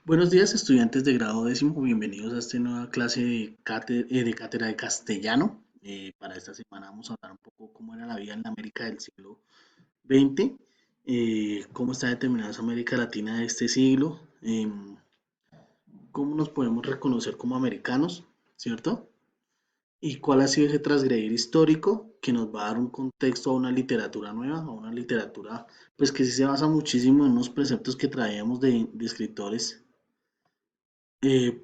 Buenos días, estudiantes de grado décimo. Bienvenidos a esta nueva clase de cátedra de castellano. Para esta semana vamos a hablar un poco cómo era la vida en la América del siglo XX, cómo está determinada esa América Latina de este siglo, cómo nos podemos reconocer como americanos, ¿cierto? Y cuál ha sido ese transgredir histórico que nos va a dar un contexto a una literatura nueva, a una literatura pues que sí se basa muchísimo en unos preceptos que traíamos de escritores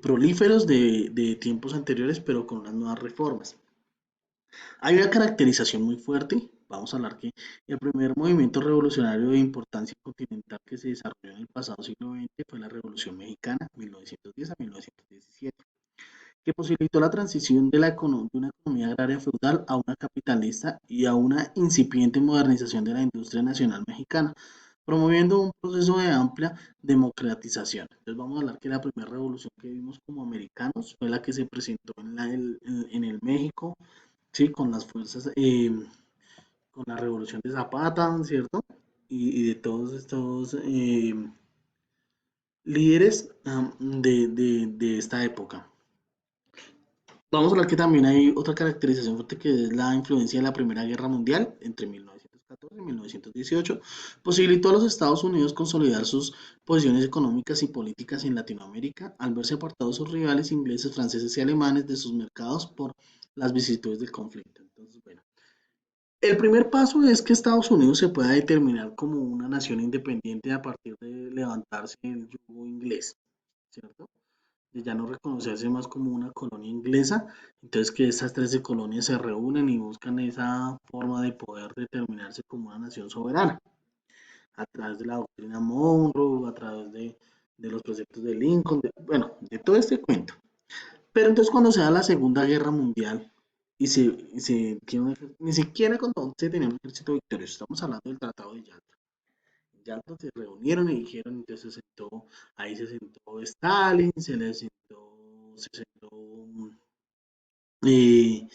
prolíferos de tiempos anteriores, pero con unas nuevas reformas. Hay una caracterización muy fuerte. Vamos a hablar que el primer movimiento revolucionario de importancia continental que se desarrolló en el pasado siglo XX fue la Revolución Mexicana, 1910 a 1917, que posibilitó la transición de una economía agraria feudal a una capitalista y a una incipiente modernización de la industria nacional mexicana, promoviendo un proceso de amplia democratización. Entonces vamos a hablar que la primera revolución que vimos como americanos fue la que se presentó en el México, ¿sí? Con las fuerzas, con la revolución de Zapata, ¿cierto? Y de todos estos líderes de esta época. Vamos a hablar que también hay otra caracterización fuerte que es la influencia de la Primera Guerra Mundial entre 1914 y 1918. Posibilitó a los Estados Unidos consolidar sus posiciones económicas y políticas en Latinoamérica al verse apartados sus rivales ingleses, franceses y alemanes de sus mercados por las vicisitudes del conflicto. Entonces, bueno, el primer paso es que Estados Unidos se pueda determinar como una nación independiente a partir de levantarse el yugo inglés, ¿cierto? De ya no reconocerse más como una colonia inglesa, entonces que estas 13 colonias se reúnen y buscan esa forma de poder determinarse como una nación soberana, a través de la doctrina Monroe, a través de los preceptos de Lincoln, bueno, de todo este cuento. Pero entonces cuando se da la Segunda Guerra Mundial y se tiene ni siquiera cuando se tenía un ejército victorioso, estamos hablando del Tratado de Yalta. Yalta se reunieron y dijeron, entonces se sentó, ahí se sentó Stalin, se sentó eh,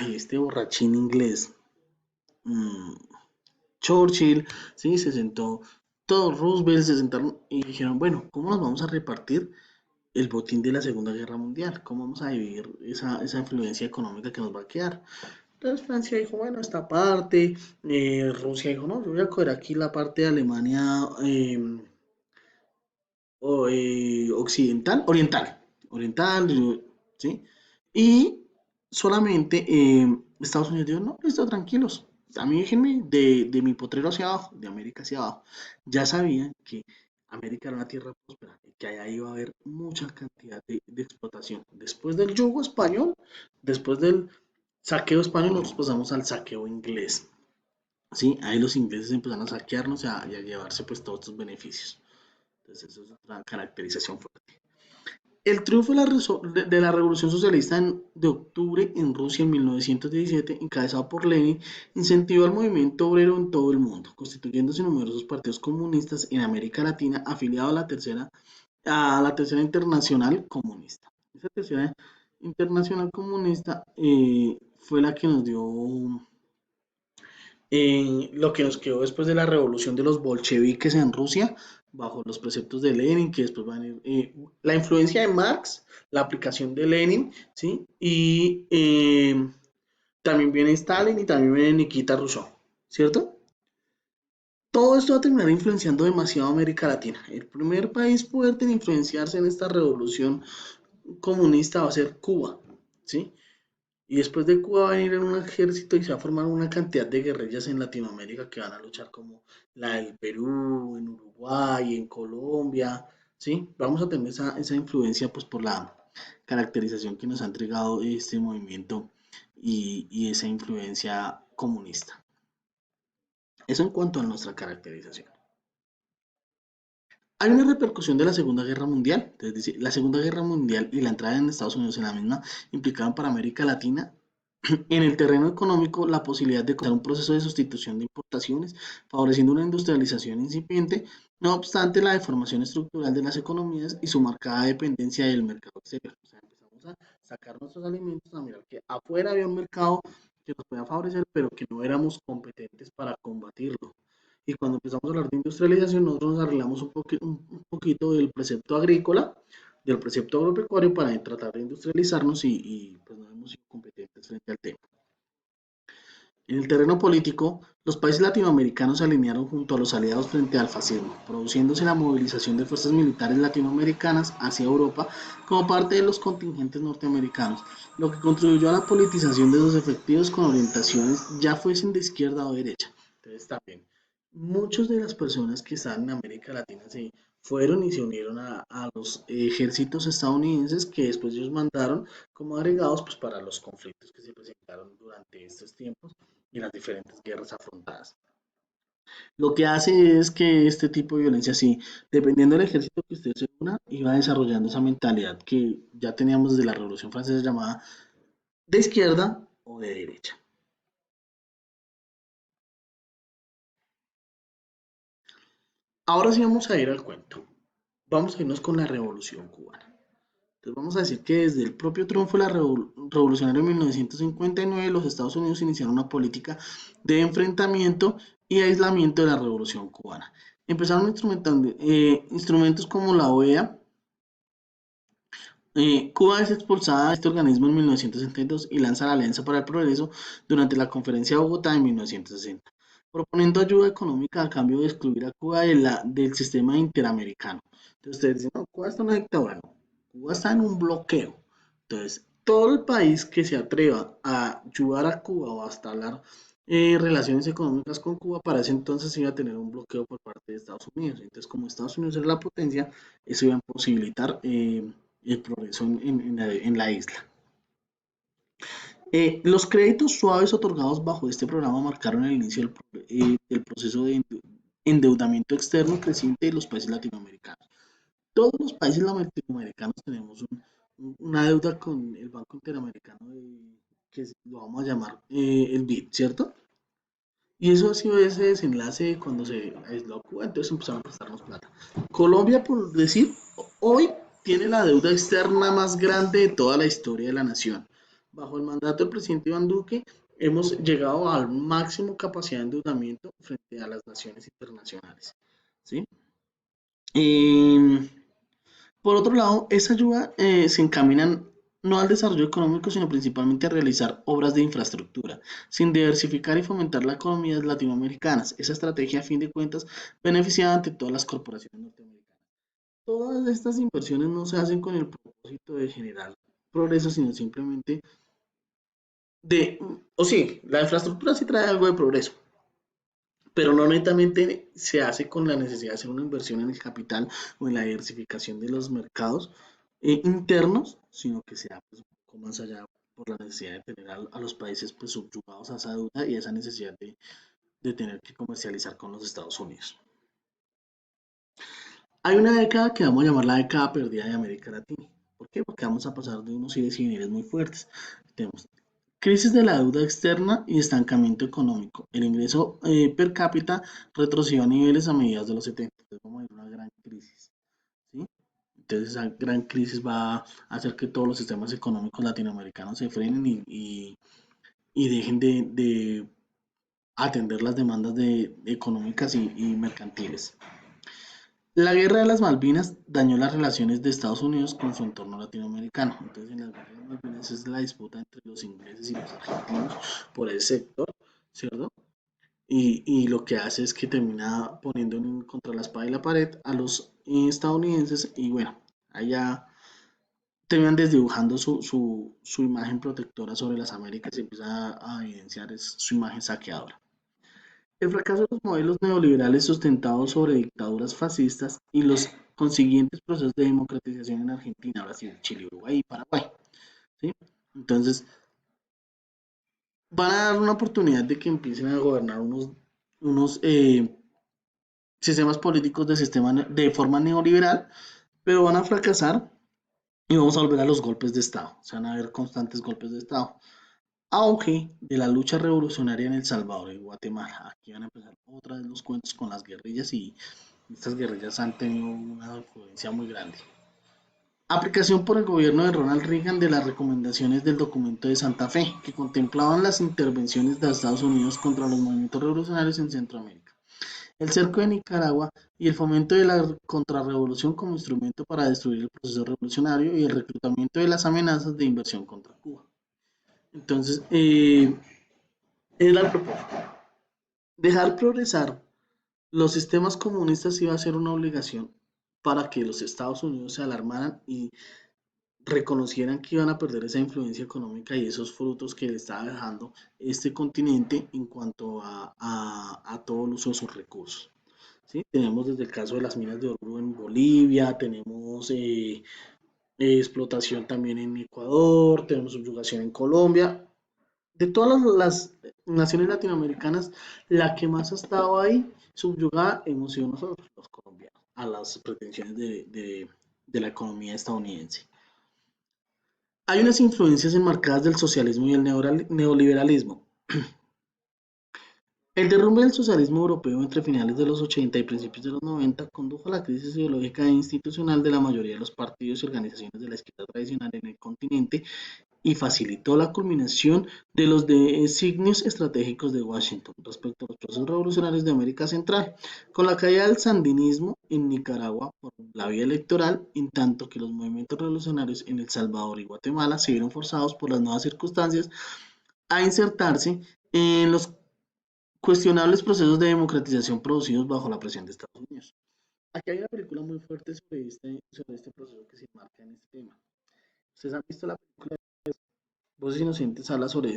este borrachín inglés, mm, Churchill, sí, se sentó, todos Roosevelt se sentaron y dijeron, bueno, ¿cómo nos vamos a repartir el botín de la Segunda Guerra Mundial? ¿Cómo vamos a dividir esa influencia económica que nos va a quedar? Entonces Francia dijo, bueno, esta parte, Rusia dijo, no, yo voy a coger aquí la parte de Alemania occidental, oriental, ¿sí? Y solamente Estados Unidos dijo, no, listo, tranquilos, a mí déjenme de mi potrero hacia abajo, de América hacia abajo. Ya sabían que América era una tierra próspera y que allá iba a haber mucha cantidad de explotación. Después del yugo español, después del saqueo español, nosotros pasamos al saqueo inglés. ¿Sí? Ahí los ingleses empezaron a saquearnos y a llevarse pues todos estos beneficios. Entonces, eso es otra caracterización fuerte. El triunfo de la Revolución Socialista de octubre en Rusia en 1917, encabezado por Lenin, incentivó al movimiento obrero en todo el mundo, constituyéndose numerosos partidos comunistas en América Latina afiliados a la tercera internacional comunista. Esa tercera internacional comunista fue la que nos dio lo que nos quedó después de la revolución de los bolcheviques en Rusia, bajo los preceptos de Lenin, que después van a ir, la influencia de Marx, la aplicación de Lenin, ¿sí? Y también viene Stalin y también viene Nikita Khrushchev, ¿cierto? Todo esto va a terminar influenciando demasiado a América Latina. El primer país fuerte en influenciarse en esta revolución comunista va a ser Cuba, ¿sí? Y después de Cuba va a venir un ejército y se va a formar una cantidad de guerrillas en Latinoamérica que van a luchar como la del Perú, en Uruguay, en Colombia, ¿sí? Vamos a tener esa influencia pues por la caracterización que nos ha entregado este movimiento y esa influencia comunista. Eso en cuanto a nuestra caracterización. Hay una repercusión de la Segunda Guerra Mundial, es decir, la Segunda Guerra Mundial y la entrada en Estados Unidos en la misma implicaban para América Latina en el terreno económico la posibilidad de comenzar un proceso de sustitución de importaciones, favoreciendo una industrialización incipiente, no obstante la deformación estructural de las economías y su marcada dependencia del mercado exterior. O sea, empezamos a sacar nuestros alimentos, a mirar que afuera había un mercado que nos podía favorecer, pero que no éramos competentes para combatirlo. Y cuando empezamos a hablar de industrialización, nosotros nos arreglamos un poquito del precepto agrícola, del precepto agropecuario para tratar de industrializarnos pues no hemos sido competentes frente al tema. En el terreno político, los países latinoamericanos se alinearon junto a los aliados frente al fascismo, produciéndose la movilización de fuerzas militares latinoamericanas hacia Europa como parte de los contingentes norteamericanos, lo que contribuyó a la politización de sus efectivos con orientaciones ya fuesen de izquierda o derecha. Entonces también, muchas de las personas que están en América Latina se fueron y se unieron a los ejércitos estadounidenses que después ellos mandaron como agregados pues, para los conflictos que se presentaron durante estos tiempos y las diferentes guerras afrontadas. Lo que hace es que este tipo de violencia, sí, dependiendo del ejército que usted se una, iba desarrollando esa mentalidad que ya teníamos desde la Revolución Francesa llamada de izquierda o de derecha. Ahora sí vamos a ir al cuento. Vamos a irnos con la Revolución Cubana. Entonces vamos a decir que desde el propio triunfo de la revolucionaria en 1959, los Estados Unidos iniciaron una política de enfrentamiento y aislamiento de la Revolución Cubana. Empezaron instrumentando instrumentos como la OEA. Cuba es expulsada de este organismo en 1962 y lanza la Alianza para el Progreso durante la Conferencia de Bogotá en 1960, proponiendo ayuda económica a cambio de excluir a Cuba del sistema interamericano. Entonces ustedes dicen, no, Cuba está en una dictadura, no, Cuba está en un bloqueo. Entonces, todo el país que se atreva a ayudar a Cuba o hasta hablar relaciones económicas con Cuba, para ese entonces iba a tener un bloqueo por parte de Estados Unidos. Entonces, como Estados Unidos era la potencia, eso iba a posibilitar el progreso en la isla. Los créditos suaves otorgados bajo este programa marcaron el inicio del proceso de endeudamiento externo creciente de los países latinoamericanos. Todos los países latinoamericanos tenemos una deuda con el Banco Interamericano, que lo vamos a llamar el BID, ¿cierto? Y eso ha sido ese desenlace cuando se aisló Cuba, entonces empezaron a prestarnos plata. Colombia, por decir, hoy tiene la deuda externa más grande de toda la historia de la nación. Bajo el mandato del presidente Iván Duque, hemos llegado al máximo capacidad de endeudamiento frente a las naciones internacionales. ¿Sí? Eh, por otro lado, esa ayuda se encamina no al desarrollo económico, sino principalmente a realizar obras de infraestructura, sin diversificar y fomentar las economías latinoamericanas. Esa estrategia, a fin de cuentas, beneficia ante todas las corporaciones norteamericanas. Todas estas inversiones no se hacen con el propósito de generar progreso, sino simplemente o sí, la infraestructura sí trae algo de progreso, pero no netamente se hace con la necesidad de hacer una inversión en el capital o en la diversificación de los mercados internos, sino que sea pues, un poco más allá por la necesidad de tener a los países pues, subyugados a esa deuda y a esa necesidad de tener que comercializar con los Estados Unidos. Hay una década que vamos a llamar la década perdida de América Latina. ¿Por qué? Porque vamos a pasar de unos ires y venires muy fuertes. Tenemos crisis de la deuda externa y estancamiento económico. El ingreso per cápita retrocedió a niveles a mediados de los 70. Entonces vamos a ir a una gran crisis. ¿Sí? Entonces esa gran crisis va a hacer que todos los sistemas económicos latinoamericanos se frenen y dejen de atender las demandas económicas y mercantiles. La guerra de las Malvinas dañó las relaciones de Estados Unidos con su entorno latinoamericano. Entonces, en la guerra de las Malvinas es la disputa entre los ingleses y los argentinos por ese sector, ¿cierto? Y lo que hace es que termina poniendo contra la espada y la pared a los estadounidenses y bueno, allá terminan desdibujando su imagen protectora sobre las Américas y empieza a evidenciar su imagen saqueadora. El fracaso de los modelos neoliberales sustentados sobre dictaduras fascistas y los consiguientes procesos de democratización en Argentina, Brasil, Chile, Uruguay y Paraguay. ¿Sí? Entonces, van a dar una oportunidad de que empiecen a gobernar unos sistemas políticos de forma neoliberal, pero van a fracasar y vamos a volver a los golpes de Estado. Se van a ver constantes golpes de Estado. Auge de la lucha revolucionaria en El Salvador y Guatemala. Aquí van a empezar otra vez los cuentos con las guerrillas y estas guerrillas han tenido una influencia muy grande. Aplicación por el gobierno de Ronald Reagan de las recomendaciones del documento de Santa Fe, que contemplaban las intervenciones de Estados Unidos contra los movimientos revolucionarios en Centroamérica. el cerco de Nicaragua y el fomento de la contrarrevolución como instrumento para destruir el proceso revolucionario y el reclutamiento de las amenazas de inversión contra Cuba. Entonces, era el propósito. Dejar progresar los sistemas comunistas iba a ser una obligación para que los Estados Unidos se alarmaran y reconocieran que iban a perder esa influencia económica y esos frutos que le estaba dejando este continente en cuanto a todo el uso de sus recursos. ¿Sí? Tenemos desde el caso de las minas de oro en Bolivia, tenemos explotación también en Ecuador, tenemos subyugación en Colombia. De todas las naciones latinoamericanas, la que más ha estado ahí subyugada hemos sido nosotros, los colombianos, a las pretensiones de la economía estadounidense. Hay unas influencias enmarcadas del socialismo y el neoliberalismo. El derrumbe del socialismo europeo entre finales de los 80 y principios de los 90 condujo a la crisis ideológica e institucional de la mayoría de los partidos y organizaciones de la izquierda tradicional en el continente y facilitó la culminación de los designios estratégicos de Washington respecto a los procesos revolucionarios de América Central, con la caída del sandinismo en Nicaragua por la vía electoral, en tanto que los movimientos revolucionarios en El Salvador y Guatemala se vieron forzados por las nuevas circunstancias a insertarse en los cuestionables procesos de democratización producidos bajo la presión de Estados Unidos. Aquí hay una película muy fuerte sobre este proceso que se enmarca en este tema. ¿Ustedes han visto la película Voces Inocentes? Habla sobre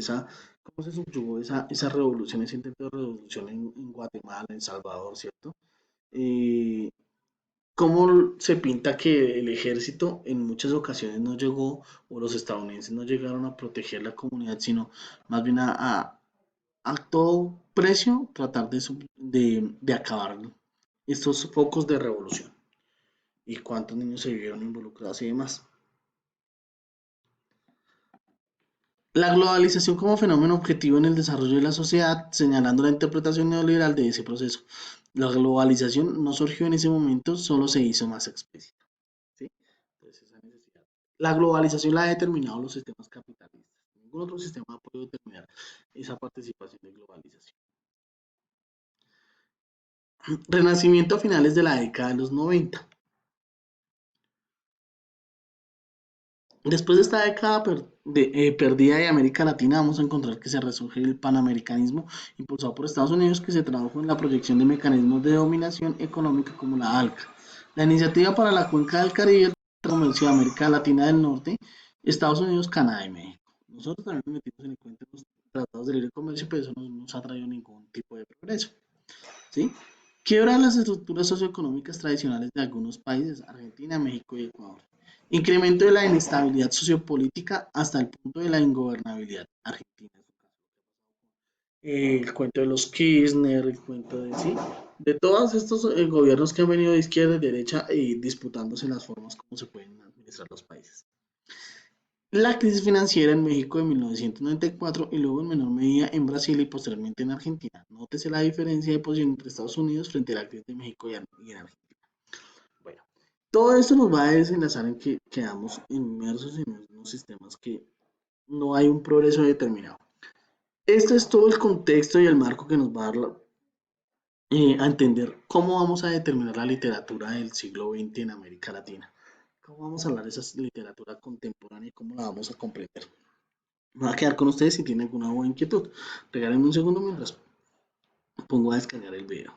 cómo se subyugó esa revolución, ese intento de revolución en Guatemala, en Salvador, ¿cierto? Eh, cómo se pinta que el ejército en muchas ocasiones no llegó, o los estadounidenses no llegaron a proteger la comunidad, sino más bien a todo precio tratar de acabar estos focos de revolución y cuántos niños se vieron involucrados y demás. La globalización como fenómeno objetivo en el desarrollo de la sociedad, señalando la interpretación neoliberal de ese proceso. La globalización no surgió en ese momento, solo se hizo más explícita. ¿Sí? Entonces, esa necesidad. La globalización la ha determinado los sistemas capitalistas. Ningún otro sistema ha podido determinar esa participación de globalización. Renacimiento a finales de la década de los 90. Después de esta década perdida de América Latina, vamos a encontrar que se resurge el panamericanismo impulsado por Estados Unidos, que se tradujo en la proyección de mecanismos de dominación económica como la ALCA. La iniciativa para la cuenca del Caribe, el comercio de América Latina del Norte, Estados Unidos, Canadá y México. Nosotros también nos metimos en el cuento de los tratados de libre comercio, pero eso no nos ha traído ningún tipo de progreso. ¿Sí? Quiebra las estructuras socioeconómicas tradicionales de algunos países, Argentina, México y Ecuador. Incremento de la inestabilidad sociopolítica hasta el punto de la ingobernabilidad, Argentina. El cuento de los Kirchner, el cuento de, sí, de todos estos gobiernos que han venido de izquierda y derecha disputándose las formas como se pueden administrar los países. La crisis financiera en México de 1994 y luego en menor medida en Brasil y posteriormente en Argentina. Nótese la diferencia de posición entre Estados Unidos frente a la crisis de México y en Argentina. Bueno, todo esto nos va a desenlazar en que quedamos inmersos en unos sistemas que no hay un progreso determinado. Este es todo el contexto y el marco que nos va a dar a entender cómo vamos a determinar la literatura del siglo XX en América Latina. ¿Cómo vamos a hablar de esa literatura contemporánea y cómo la vamos a comprender? Me voy a quedar con ustedes si tienen alguna buena inquietud. Regálenme un segundo mientras pongo a descargar el video.